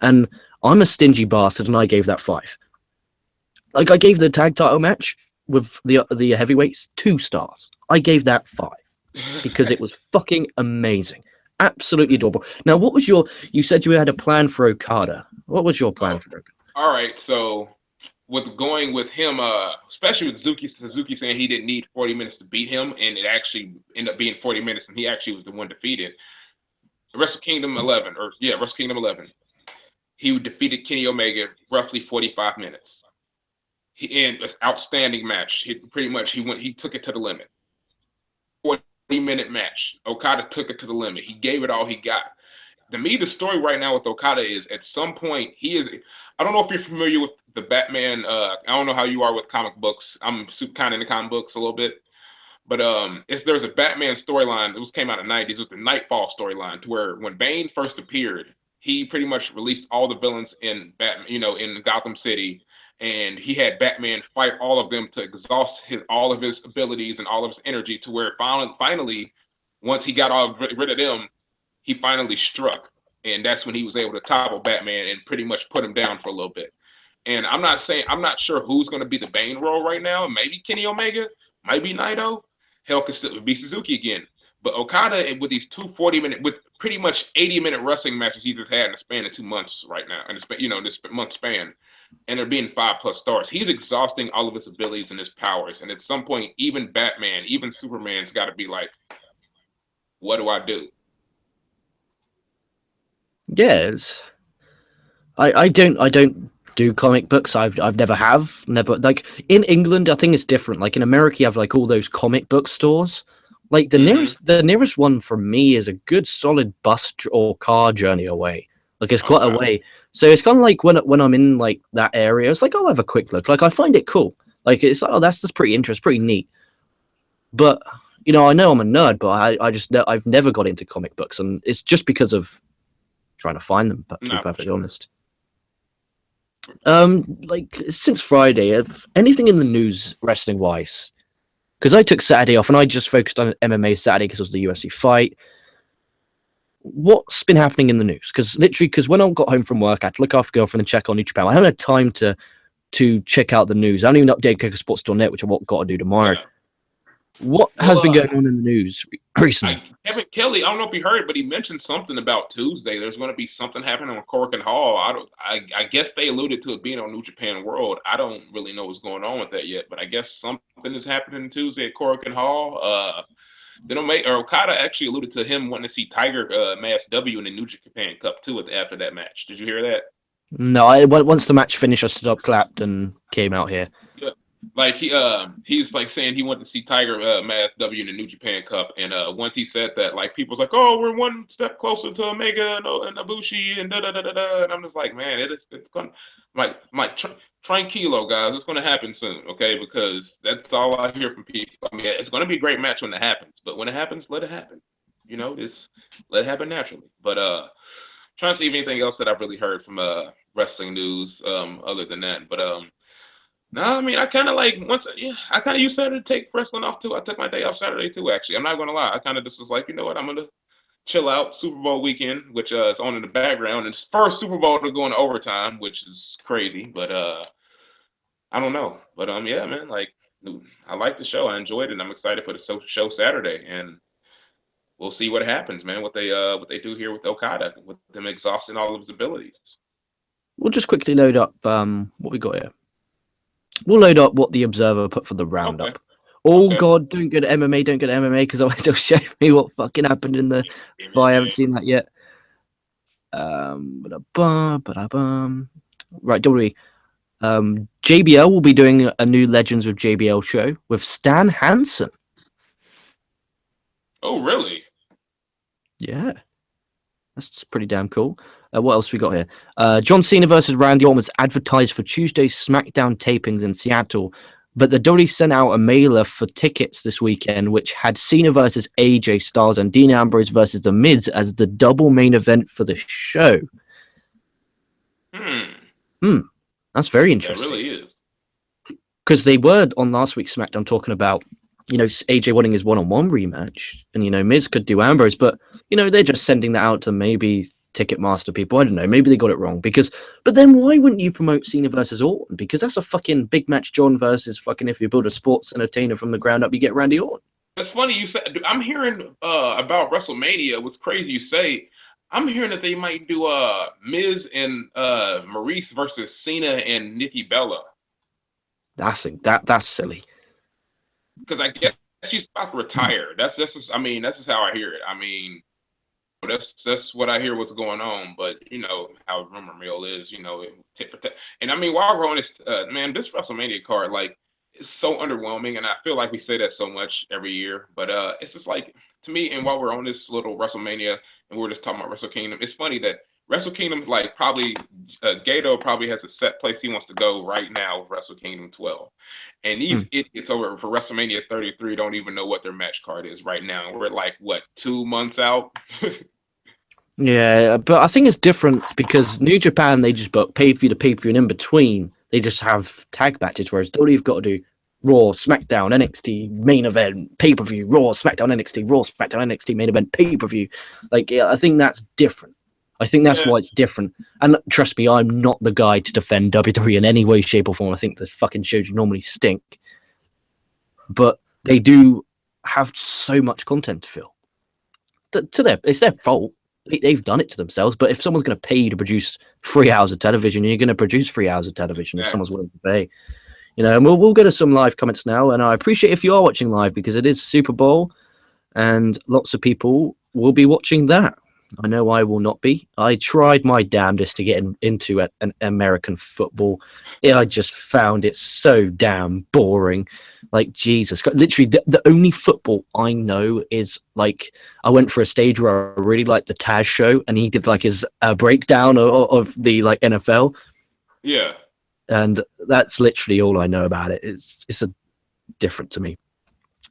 and I'm a stingy bastard, and I gave that 5. Like, I gave the tag title match with the heavyweights 2 stars. I gave that 5 because it was fucking amazing. Absolutely adorable. Now, you said you had a plan for Okada. What was your plan for Okada? All right, so going with him, especially with Suzuki saying he didn't need 40 minutes to beat him, and it actually ended up being 40 minutes, and he actually was the one defeated. Wrestle Kingdom 11, he defeated Kenny Omega roughly 45 minutes. In an outstanding match. He took it to the limit. 40-minute match. Okada took it to the limit. He gave it all he got. To me, the story right now with Okada is at some point I don't know if you're familiar with the Batman. I don't know how you are with comic books. I'm kind of into comic books a little bit. But there's a Batman storyline. It came out in the 90s. It was the Nightfall storyline, to where when Bane first appeared, he pretty much released all the villains in in Gotham City, and he had Batman fight all of them to exhaust all of his abilities and all of his energy, to where finally, once he got rid of them, he finally struck, and that's when he was able to topple Batman and pretty much put him down for a little bit. And I'm not sure who's going to be the Bane role right now. Maybe Kenny Omega, might be Naito. Hell, could still be Suzuki again. But Okada, with these 240-minute, with pretty much 80-minute wrestling matches he's just had in the span of 2 months right now, in this month span, and they're being 5+ stars. He's exhausting all of his abilities and his powers. And at some point, even Batman, even Superman's got to be like, what do I do? Yes. I don't do comic books. I've never like in England. I think it's different. Like in America, you have like all those comic book stores. Like the nearest one from me is a good solid bus or car journey away. Like it's quite a way. So it's kind of like when I'm in like that area, it's like I'll have a quick look. Like I find it cool. Like it's like, oh, that's just pretty interesting, pretty neat. But I know I'm a nerd, but I've never got into comic books, and it's just because of trying to find them. To be perfectly honest. Like since Friday, if anything in the news wrestling wise, because I took Saturday off and I just focused on MMA Saturday because it was the UFC fight. What's been happening in the news? Because when I got home from work, I had to look after girlfriend and check on NJPW. I haven't had time to check out the news. I don't even update Kocosports.net, which I've got to do tomorrow. Yeah. What has been going on in the news recently? Kevin Kelly, I don't know if you heard, but he mentioned something about Tuesday. There's going to be something happening on Korakuen Hall. I guess they alluded to it being on New Japan World. I don't really know what's going on with that yet, but I guess something is happening Tuesday at Korakuen Hall. Then Okada actually alluded to him wanting to see Tiger Mass W in the New Japan Cup too after that match. Did you hear that? No, once the match finished, I stood up, clapped, and came out here. Yeah. Like he's like saying he wanted to see Tiger Mass W in the New Japan Cup, and once he said that, like people's like, oh, we're one step closer to Omega and Ibushi and da da da da da, and I'm just like, man, it's gonna tranquilo, guys, it's gonna happen soon, okay? Because that's all I hear from people. I mean, it's gonna be a great match when it happens, but when it happens, let it happen. You know, just let it happen naturally. But trying to see if anything else that I've really heard from wrestling news other than that, but no, I mean, I kind of like I kind of used Saturday to take wrestling off too. I took my day off Saturday too. Actually, I'm not gonna lie. I kind of just was like, you know what, I'm gonna chill out. Super Bowl weekend, which is on in the background, and it's first Super Bowl to go into overtime, which is crazy. But I don't know. But yeah, man, like I like the show. I enjoyed it. And I'm excited for the show Saturday, and we'll see what happens, man. What they do here with Okada, with them exhausting all of his abilities. We'll just quickly load up what we got here. We'll load up what the Observer put for the roundup. Okay. Oh God, don't go to MMA, don't go to MMA, because it'll show me what fucking happened in the. If I haven't seen that yet. Right, WWE. JBL will be doing a new Legends with JBL show with Stan Hansen. Oh, really? Yeah, that's pretty damn cool. What else we got here? John Cena versus Randy Orton was advertised for Tuesday's SmackDown tapings in Seattle, but the WWE sent out a mailer for tickets this weekend, which had Cena versus AJ Styles and Dean Ambrose versus The Miz as the double main event for the show. That's very interesting. That really is. Because they were on last week's SmackDown talking about, AJ wanting his one-on-one rematch, and Miz could do Ambrose, but they're just sending that out to maybe Ticketmaster people. I don't know. Maybe they got it wrong. But then why wouldn't you promote Cena versus Orton? Because that's a fucking big match. John versus fucking, if you build a sports entertainer from the ground up, you get Randy Orton. It's funny you said. I'm hearing about WrestleMania. What's crazy you say. I'm hearing that they might do Miz and Maurice versus Cena and Nikki Bella. That's silly. Because I guess she's about to retire. That's just how I hear it. I mean, that's what I hear what's going on. But how rumor mill is. Tit for tat. And I mean, while we're on this, man, this WrestleMania card, like, it's so underwhelming, and I feel like we say that so much every year. But it's just like, to me, and while we're on this little WrestleMania, and we're just talking about Wrestle Kingdom, it's funny that Wrestle Kingdom, like, probably Gato probably has a set place he wants to go right now with Wrestle Kingdom 12. And these idiots over for WrestleMania 33 don't even know what their match card is right now. We're like, what, 2 months out? Yeah, but I think it's different because New Japan, they just book pay-per-view to pay-per-view, and in between, they just have tag matches, whereas WWE've got to do Raw, SmackDown, NXT, main event, pay-per-view, Raw, SmackDown, NXT, Raw, SmackDown, NXT, main event, pay-per-view. Like, yeah, I think that's different. I think that's why it's different. And trust me, I'm not the guy to defend WWE in any way, shape, or form. I think the fucking shows normally stink. But they do have so much content to fill. It's their fault. They've done it to themselves. But if someone's going to pay you to produce 3 hours of television, you're going to produce 3 hours of television if someone's willing to pay. And we'll go to some live comments now. And I appreciate if you are watching live because it is Super Bowl and lots of people will be watching that. I know I will not be. I tried my damnedest to get into an American football. I just found it so damn boring. Like, Jesus. Literally, the only football I know is, like, I went for a stage where I really liked the Taz show, and he did, like, his breakdown of the, like, NFL. Yeah. And that's literally all I know about it. It's different to me.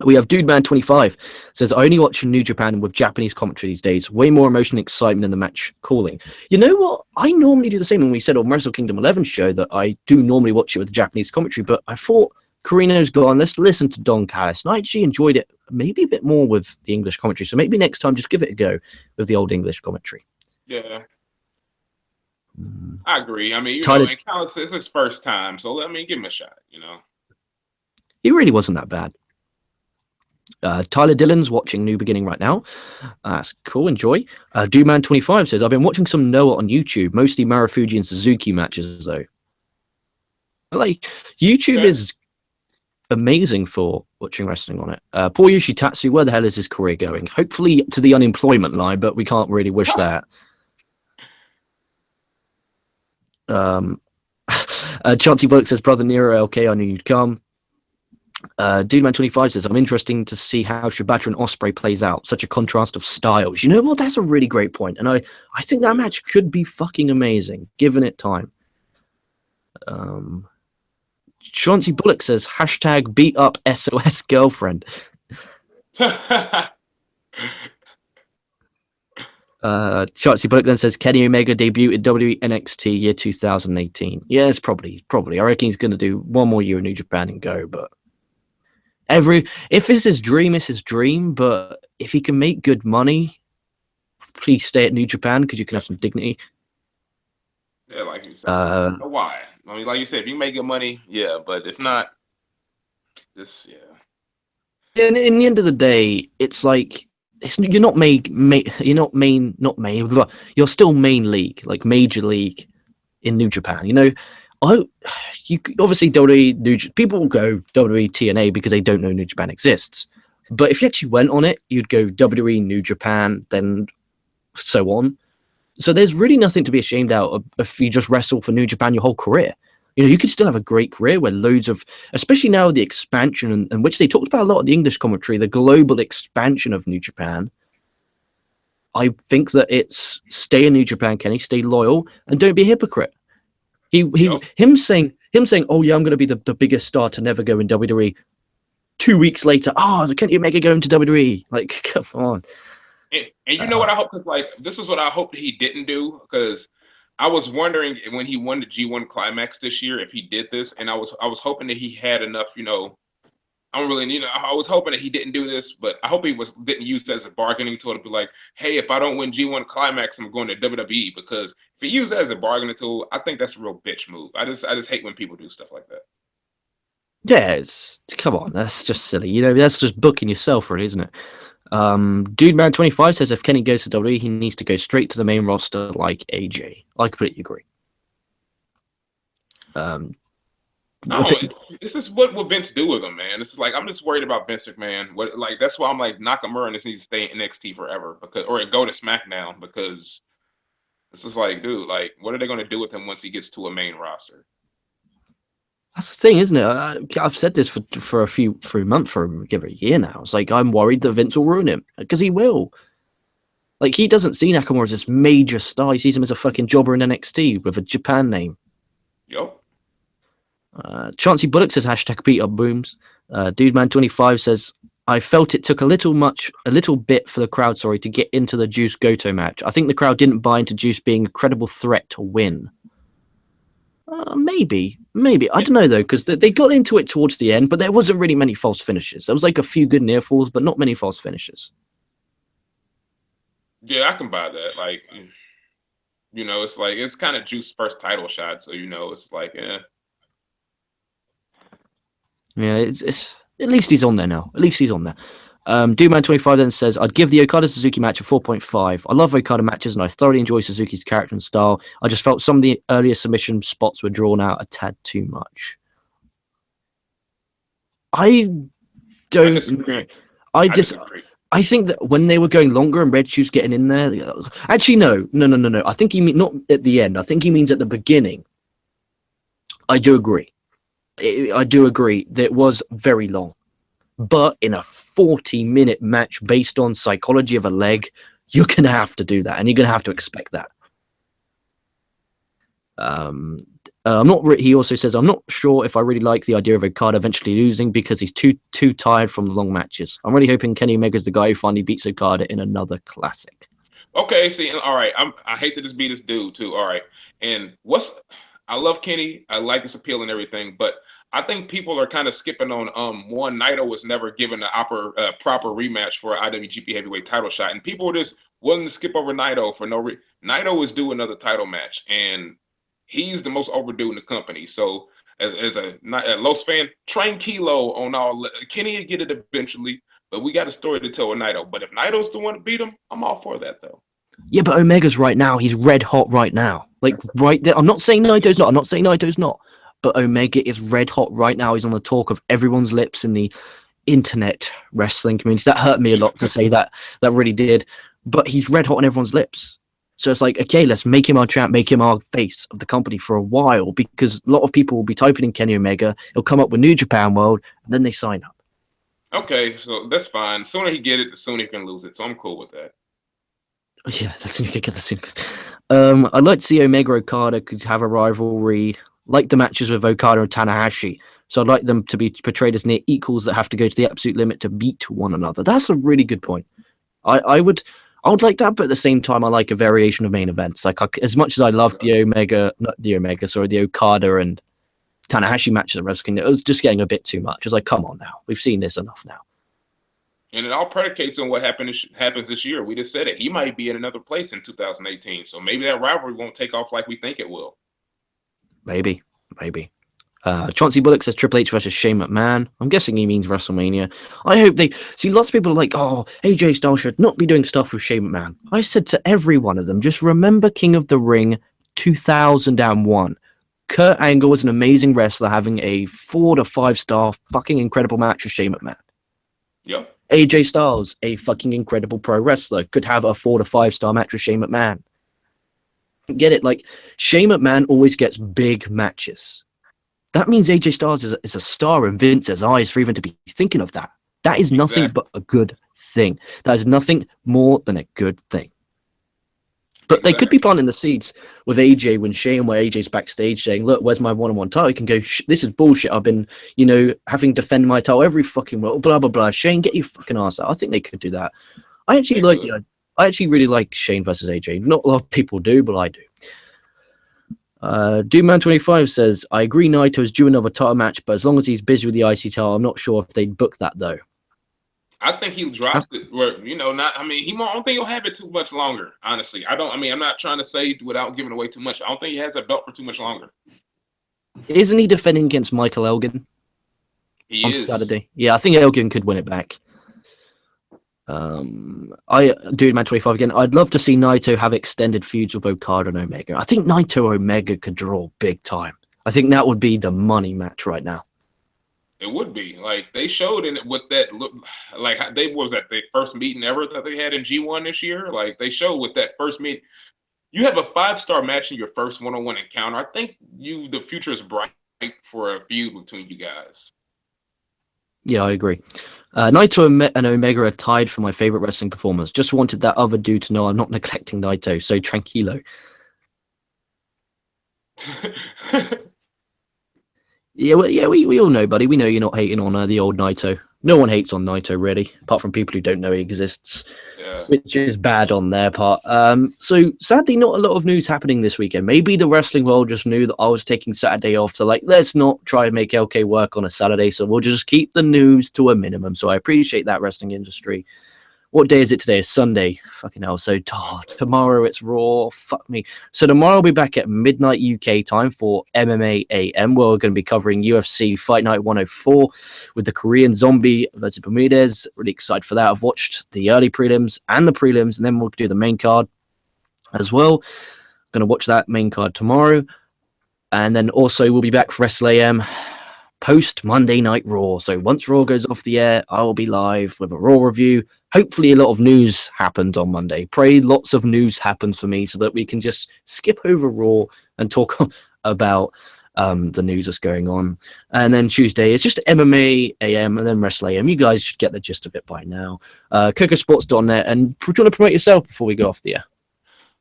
We have Dude Man 25 says, I only watch New Japan with Japanese commentary these days. Way more emotion and excitement in the match calling. You know what? I normally do the same when we said on Wrestle Kingdom 11 show that I do normally watch it with the Japanese commentary, but I thought Carino's gone. Let's listen to Don Callis. And I actually enjoyed it maybe a bit more with the English commentary. So maybe next time just give it a go with the old English commentary. Yeah. I agree. I mean, and Callis, it's his first time, so let me give him a shot, He really wasn't that bad. Tyler Dillon's watching New Beginning right now. That's cool. Enjoy. Dooman25 says, I've been watching some Noah on YouTube, mostly Marufuji and Suzuki matches, though. Like, YouTube is amazing for watching wrestling on it. Poor Yoshitatsu, where the hell is his career going? Hopefully to the unemployment line, but we can't really wish that. Chauncey Bullock says, Brother Nero, LK, I knew you'd come. Dudeman25 says, I'm interested to see how Shibata and Osprey plays out. Such a contrast of styles. You know what? That's a really great point. And I think that match could be fucking amazing, given it time. Chauncey Bullock says, hashtag beat up SOS girlfriend. Chauncey Bullock then says, Kenny Omega debut in WWE NXT year 2018. Yeah, it's probably. I reckon he's going to do one more year in New Japan and go, but if it's his dream, it's his dream. But if he can make good money, please stay at New Japan because you can have some dignity. Yeah, like you said. Why? I mean, like you said, if you make good money, yeah. But if not, just In the end of the day, it's like you're not you're still main league, like major league in New Japan. You know, obviously WWE people will go WWE TNA because they don't know New Japan exists. But if you actually went on it, you'd go WWE New Japan, then so on. So there's really nothing to be ashamed out of if you just wrestle for New Japan your whole career. You know, you could still have a great career where loads of, especially now the expansion, and which they talked about a lot of the English commentary, the global expansion of New Japan. I think that it's stay in New Japan, Kenny, stay loyal, and don't be a hypocrite. Him saying, oh yeah, I'm going to be the biggest star to never go in WWE. 2 weeks later, Kenny Omega going to WWE? Like, come on. And you know what I hope? Because like this is what I hope that he didn't do. Because I was wondering when he won the G1 Climax this year if he did this, and I was hoping that he had enough. You know, I was hoping that he didn't do this, but I hope he didn't use it as a bargaining tool to be like, hey, if I don't win G1 Climax, I'm going to WWE. Because if he used that as a bargaining tool, I think that's a real bitch move. I just hate when people do stuff like that. Yeah, come on, that's just silly. You know, that's just booking yourself, really, isn't it? Dudeman25 says if Kenny goes to WWE, he needs to go straight to the main roster like AJ. I completely agree. This is what will Vince do with him, man. It's like I'm just worried about Vince McMahon. That's why I'm like Nakamura just needs to stay in NXT forever or go to SmackDown because this is like, dude, like what are they going to do with him once he gets to a main roster? That's the thing, isn't it? I've said this for a month, for give it a year now. It's like I'm worried that Vince will ruin him because he will. Like he doesn't see Nakamura as this major star. He sees him as a fucking jobber in NXT with a Japan name. Yep. Chauncey Bullock says hashtag beat up booms. Dudeman25 says I felt it took a little bit for the crowd, to get into the Juice Goto match. I think the crowd didn't buy into Juice being a credible threat to win. Maybe. I don't know, though, because they got into it towards the end, but there wasn't really many false finishes. There was like a few good near falls, but not many false finishes. Yeah, I can buy that. Like, you know, it's like, it's kind of Juice's first title shot, so, you know, it's like, Yeah, it's at least he's on there now. Dudeman25 then says, I'd give the Okada-Suzuki match a 4.5. I love Okada matches, and I thoroughly enjoy Suzuki's character and style. I just felt some of the earlier submission spots were drawn out a tad too much. I don't know. I think that when they were going longer and Red Shoes getting in there... Actually, no. I think he mean not at the end. I think he means at the beginning. I do agree that it was very long. But in a 40-minute match based on psychology of a leg, you're going to have to do that, and you're going to have to expect that. He also says, I'm not sure if I really like the idea of Okada eventually losing because he's too tired from the long matches. I'm really hoping Kenny Omega's the guy who finally beats Okada in another classic. Okay, see, all right. I hate to just be this dude, too. All right. And I love Kenny. I like his appeal and everything, but I think people are kind of skipping on one. Naito was never given a proper rematch for an IWGP Heavyweight title shot, and people were just willing to skip over Naito for no reason. Naito was due another title match, and he's the most overdue in the company. So as a Los fan, tranquilo on all. Kenny will get it eventually, but we got a story to tell with Naito. But if Naito's the one to beat him, I'm all for that though. Yeah, but Omega's right now. He's red hot right now. Like right there. I'm not saying Naito's not. but Omega is red hot right now. He's on the talk of everyone's lips in the internet wrestling community. That hurt me a lot to say that. That really did. But he's red hot on everyone's lips. So it's like, okay, let's make him our champ, make him our face of the company for a while, because a lot of people will be typing in Kenny Omega. He'll come up with New Japan World, and then they sign up. Okay, so that's fine. The sooner he get it, the sooner he can lose it. So I'm cool with that. Yeah, the sooner you get the sooner. I'd like to see Omega Okada could have a rivalry like the matches with Okada and Tanahashi. So I'd like them to be portrayed as near equals that have to go to the absolute limit to beat one another. That's a really good point. I would like that, but at the same time, I like a variation of main events. Like as much as I love the Okada and Tanahashi matches at Wrestle Kingdom, it was just getting a bit too much. It was like, come on now, we've seen this enough now. And it all predicates on what happens this year. We just said it. He might be in another place in 2018, so maybe that rivalry won't take off like we think it will. Maybe. Chauncey Bullock says Triple H versus Shane McMahon. I'm guessing he means WrestleMania. I hope they see. Lots of people are like, "Oh, AJ Styles should not be doing stuff with Shane McMahon." I said to every one of them, just remember King of the Ring 2001. Kurt Angle was an amazing wrestler, having a 4 to 5 star fucking incredible match with Shane McMahon. Yep. AJ Styles, a fucking incredible pro wrestler, could have a 4 to 5 star match with Shane McMahon. Get it? Like, Shane McMahon always gets big matches. That means AJ Styles is a star in Vince's eyes for even to be thinking of that. That is nothing but a good thing. That is nothing more than a good thing. But they could be planting the seeds with AJ when Shane, where AJ's backstage saying, look, where's my one-on-one title? He can go, this is bullshit. I've been, having to defend my title every fucking world, blah, blah, blah. Shane, get your fucking ass out. I think they could do that. I actually really like Shane versus AJ. Not a lot of people do, but I do. Doomman25 says, I agree Naito is due another title match, but as long as he's busy with the IC title, I'm not sure if they'd book that, though. I think he drops it where, I don't think he'll have it too much longer, honestly. I'm not trying to say without giving away too much. I don't think he has that belt for too much longer. Isn't he defending against Michael Elgin on Saturday? Yeah, I think Elgin could win it back. Man25 again. I'd love to see Naito have extended feuds with Okada and Omega. I think Naito Omega could draw big time. I think that would be the money match right now. It would be. Like, they showed in it with that look, like the first meeting ever that they had in G1 this year. Like, they showed with that first meeting, you have a 5-star match in your first one-on-one encounter. I think the future is bright for a feud between you guys. Yeah, I agree. Naito and Omega are tied for my favorite wrestling performers. Just wanted that other dude to know I'm not neglecting Naito, so tranquilo. We all know, buddy. We know you're not hating on the old Naito. No one hates on Naito, really, apart from people who don't know he exists, which is bad on their part. So, sadly, not a lot of news happening this weekend. Maybe the wrestling world just knew that I was taking Saturday off, so, let's not try and make LK work on a Saturday, so we'll just keep the news to a minimum. So I appreciate that, wrestling industry. What day is it today? It's Sunday. Fucking hell. So tomorrow it's Raw. Fuck me. So tomorrow I'll be back at midnight UK time for MMA AM, where we're going to be covering UFC Fight Night 104 with the Korean Zombie versus Bermudez. Really excited for that. I've watched the early prelims and the prelims, and then we'll do the main card as well. Going to watch that main card tomorrow. And then also we'll be back for Wrestle AM post Monday Night Raw. So once Raw goes off the air, I will be live with a Raw review. Hopefully a lot of news happens on Monday. Pray lots of news happens for me so that we can just skip over Raw and talk about the news that's going on. And then Tuesday, it's just MMA AM and then Wrestle AM. You guys should get the gist of it by now. Kocosports.net. And do you want to promote yourself before we go off the air?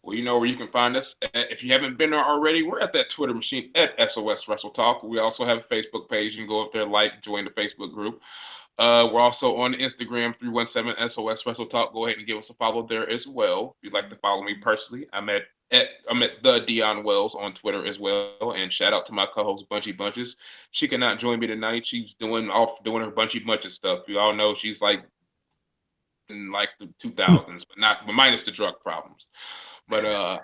Well, you know where you can find us. If you haven't been there already, we're at that Twitter machine at SOS Wrestle Talk. We also have a Facebook page. You can go up there, join the Facebook group. We're also on Instagram, 317 SOS Wrestle Talk. Go ahead and give us a follow there as well. If you'd like to follow me personally, I'm at the Dion Wells on Twitter as well. And shout out to my co-host Bunchy Bunches. She cannot join me tonight. She's doing her Bunchy Bunches stuff. You all know she's in the 2000s, but minus the drug problems. But yeah,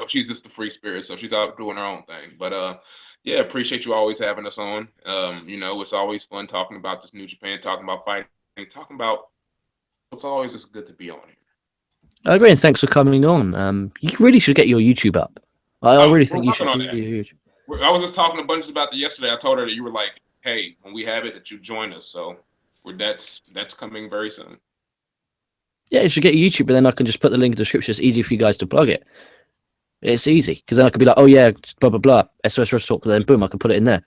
she's just a free spirit, so she's out doing her own thing. But yeah, appreciate you always having us on. It's always fun talking about this New Japan, talking about fighting, it's always just good to be on here. I agree, and thanks for coming on. You really should get your YouTube up. I really think you should do huge. I was just talking to Bunches about that yesterday. I told her that you were like, hey, when we have it, that you join us. So that's coming very soon. Yeah, you should get a YouTube, but then I can just put the link in the description. It's easy for you guys to plug it. It's easy because then I could be like, oh yeah, blah blah blah, SOS Wrestle Talk, then boom, I can put it in there.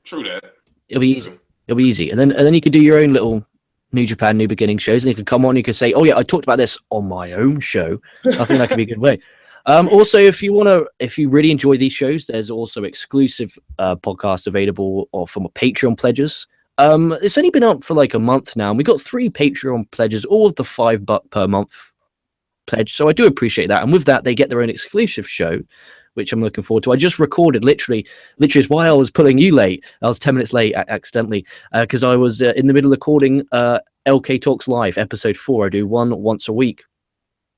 True that. It'll be easy. It'll be easy, and then you could do your own little New Japan New Beginning shows, and you could come on. You could say, oh yeah, I talked about this on my own show. I think that could be a good way. Also, if you really enjoy these shows, there's also exclusive podcasts available or from Patreon pledges. It's only been up for like a month now, and we got 3 Patreon pledges, all of the $5 per month pledge. So I do appreciate that, and with that, they get their own exclusive show, which I'm looking forward to. I just recorded literally is why I was pulling you late. I was 10 minutes late accidentally because I was in the middle of recording LK Talks Live episode 4. I do one once a week.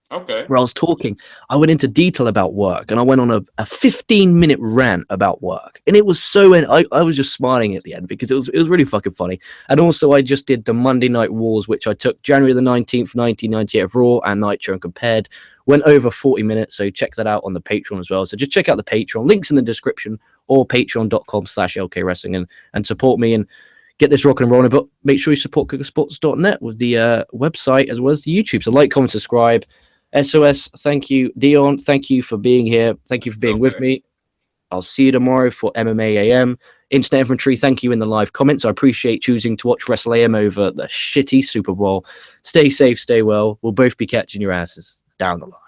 Okay. Where I was talking, I went into detail about work, and I went on a 15-minute rant about work, and it was so. I was just smiling at the end because it was really fucking funny. And also, I just did the Monday Night Wars, which I took January the 19th, 1998 of Raw and Nitro and compared. Went over 40 minutes, so check that out on the Patreon as well. So just check out the Patreon, links in the description, or patreon.com/LK Wrestling and support me and get this rocking and rolling. But make sure you support Kocosports.net with the website as well as the YouTube. So like, comment, subscribe. SOS, thank you. Dion, thank you for being here. Thank you for being with me. I'll see you tomorrow for MMA AM. Internet Infantry, thank you in the live comments. I appreciate choosing to watch Wrestle AM over the shitty Super Bowl. Stay safe, stay well. We'll both be catching your asses down the line.